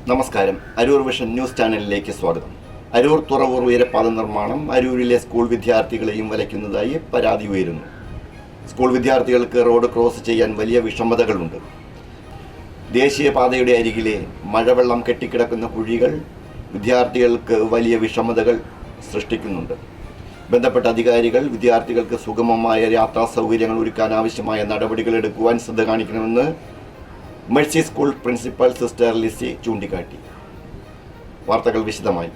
നമസ്കാരം. Aroor vision news ചാനലിലേക്ക് സ്വാഗതം. അരൂർ തുറവൂർ ഉയരപ്പാത നിർമ്മാണം അരൂരിലെ സ്കൂൾ വിദ്യാർത്ഥികളെയും വലയ്ക്കുന്നതായി പരാതി ഉയരുന്നു. സ്കൂൾ വിദ്യാർത്ഥികൾക്ക് റോഡ് ക്രോസ് ചെയ്യാൻ വലിയ വിഷമതകളുണ്ട്. ദേശീയപാതയുടെ അരികിലെ മഴവെള്ളം കെട്ടിക്കിടക്കുന്ന കുഴികൾ വിദ്യാർത്ഥികൾക്ക് വലിയ വിഷമതകൾ സൃഷ്ടിക്കുന്നുണ്ട്. ബന്ധപ്പെട്ട അധികാരികൾ വിദ്യാർത്ഥികൾക്ക് സുഗമമായ യാത്രാ സൗകര്യങ്ങൾ ഒരുക്കാൻ ആവശ്യമായ നടപടികൾ എടുക്കുവാൻ ശ്രദ്ധ കാണിക്കണമെന്ന് Mercy school principal sister Lissy ചൂണ്ടിക്കാട്ടി. വാർത്തകൾ വിശദമായി.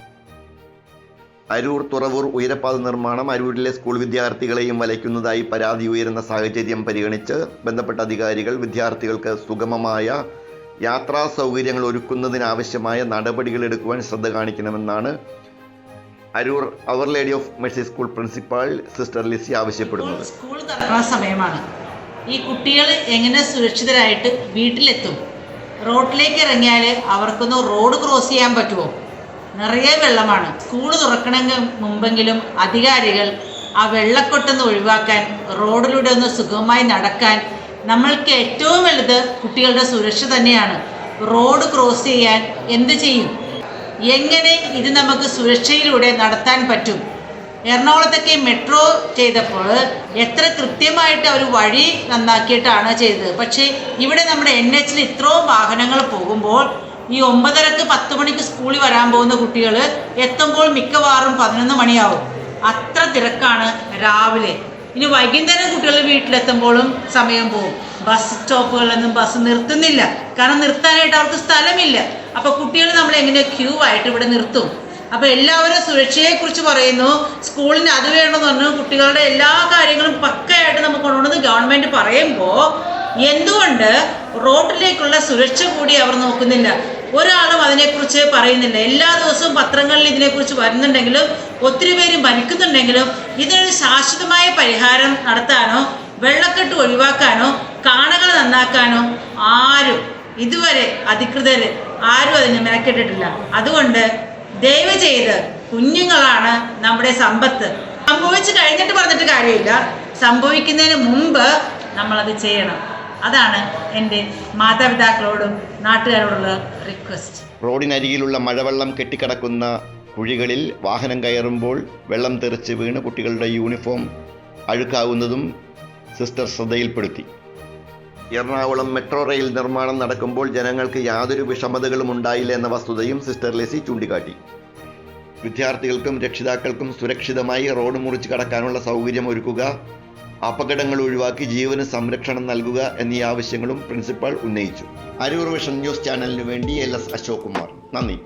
അരൂർ തുറവൂർ ഉയരപ്പാത നിർമ്മാണം അരൂരിലെ സ്കൂൾ വിദ്യാർത്ഥികളെയും വലയ്ക്കുന്നതായി പരാതി ഉയരുന്ന സാഹചര്യം പരിഗണിച്ച് ബന്ധപ്പെട്ട അധികാരികൾ വിദ്യാർത്ഥികൾക്ക് സുഗമമായ യാത്രാ സൗകര്യങ്ങൾ ഒരുക്കുന്നതിനാവശ്യമായ നടപടികൾ എടുക്കുവാൻ ശ്രദ്ധ കാണിക്കണമെന്നാണ് Aroor our lady of Mercy school principal sister Lissy ആവശ്യപ്പെടുന്നത്. സ്കൂൾ തുറക്കുന്ന സമയമാണ്. ഈ കുട്ടികൾ എങ്ങനെ സുരക്ഷിതരായിട്ട് വീട്ടിലെത്തും? റോഡിലേക്ക് ഇറങ്ങിയാൽ അവർക്കൊന്ന് റോഡ് ക്രോസ് ചെയ്യാൻ പറ്റുമോ? നിറയെ വെള്ളമാണ്. സ്കൂൾ തുറക്കണമെങ്കിൽ മുമ്പെങ്കിലും അധികാരികൾ ആ വെള്ളക്കൊട്ടൊന്ന് ഒഴിവാക്കാൻ, റോഡിലൂടെ ഒന്ന് സുഗമമായി നടക്കാൻ, നമ്മൾക്ക് ഏറ്റവും വലുത് കുട്ടികളുടെ സുരക്ഷ തന്നെയാണ്. റോഡ് ക്രോസ് ചെയ്യാൻ എന്ത് ചെയ്യും? എങ്ങനെ ഇത് നമുക്ക് സുരക്ഷയിലൂടെ നടത്താൻ പറ്റും? എറണാകുളത്തൊക്കെ മെട്രോ ചെയ്തപ്പോൾ എത്ര കൃത്യമായിട്ട് അവർ വഴി നന്നാക്കിയിട്ടാണ് ചെയ്തത്. പക്ഷേ ഇവിടെ നമ്മുടെ NH ഇത്രയും വാഹനങ്ങൾ പോകുമ്പോൾ ഈ 9:30 10 മണിക്ക് സ്കൂളിൽ വരാൻ പോകുന്ന കുട്ടികൾ എത്തുമ്പോൾ മിക്കവാറും 11 മണിയാവും. അത്ര തിരക്കാണ് രാവിലെ. ഇനി വൈകുന്നേരം കുട്ടികൾ വീട്ടിലെത്തുമ്പോഴും സമയം പോകും. ബസ് സ്റ്റോപ്പുകളിലൊന്നും ബസ് നിർത്തുന്നില്ല, കാരണം നിർത്താനായിട്ട് അവർക്ക് സ്ഥലമില്ല. അപ്പോൾ കുട്ടികൾ നമ്മൾ എങ്ങനെ ക്യൂ ആയിട്ട് ഇവിടെ നിർത്തും? അപ്പോൾ എല്ലാവരും സുരക്ഷയെക്കുറിച്ച് പറയുന്നു, സ്കൂളിന് അത് വേണമെന്ന് പറഞ്ഞു, കുട്ടികളുടെ എല്ലാ കാര്യങ്ങളും പക്കയായിട്ട് നമുക്ക് കൊണ്ടുവന്ന് ഗവൺമെൻറ് പറയുമ്പോൾ എന്തുകൊണ്ട് റോഡിലേക്കുള്ള സുരക്ഷ കൂടി അവർ നോക്കുന്നില്ല? ഒരാളും അതിനെക്കുറിച്ച് പറയുന്നില്ല. എല്ലാ ദിവസവും പത്രങ്ങളിൽ ഇതിനെക്കുറിച്ച് വരുന്നുണ്ടെങ്കിലും ഒത്തിരി പേര് മരിക്കുന്നുണ്ടെങ്കിലും ഇതിനൊരു ശാശ്വതമായ പരിഹാരം നടത്താനോ വെള്ളക്കെട്ട് ഒഴിവാക്കാനോ കാണകൾ നന്നാക്കാനോ ആരും ഇതുവരെ അധികൃതർ ആരും അതിന് മെനക്കെട്ടിട്ടില്ല. അതുകൊണ്ട് ദയവ് ചെയ്ത്, കുഞ്ഞുങ്ങളാണ് നമ്മുടെ സമ്പത്ത്. സംഭവിച്ചു കഴിഞ്ഞിട്ട് പറഞ്ഞിട്ട് കാര്യമില്ല, സംഭവിക്കുന്നതിന് മുമ്പ് നമ്മളത് ചെയ്യണം. അതാണ് എൻ്റെ മാതാപിതാക്കളോടും നാട്ടുകാരോടുള്ള റിക്വസ്റ്റ്. റോഡിനരികിലുള്ള മഴവെള്ളം കെട്ടിക്കിടക്കുന്ന കുഴികളിൽ വാഹനം കയറുമ്പോൾ വെള്ളം തെറിച്ച് വീണ് കുട്ടികളുടെ യൂണിഫോം അഴുക്കാവുന്നതും സിസ്റ്റർ ശ്രദ്ധയിൽപ്പെടുത്തി. എറണാകുളം മെട്രോ റെയിൽ നിർമ്മാണം നടക്കുമ്പോൾ ജനങ്ങൾക്ക് യാതൊരു വിഷമതകളും ഉണ്ടായില്ല എന്ന വസ്തുതയും സിസ്റ്റർ ലിസി ചൂണ്ടിക്കാട്ടി. വിദ്യാർത്ഥികൾക്കും രക്ഷിതാക്കൾക്കും സുരക്ഷിതമായി റോഡ് മുറിച്ച് കടക്കാനുള്ള സൗകര്യം ഒരുക്കുക, അപകടങ്ങൾ ഒഴിവാക്കി ജീവന് സംരക്ഷണം നൽകുക എന്നീ ആവശ്യങ്ങളും പ്രിൻസിപ്പൽ ഉന്നയിച്ചു. അരൂർ വിഷൻ ന്യൂസ് ചാനലിനു വേണ്ടി LS അശോക് കുമാർ. നന്ദി.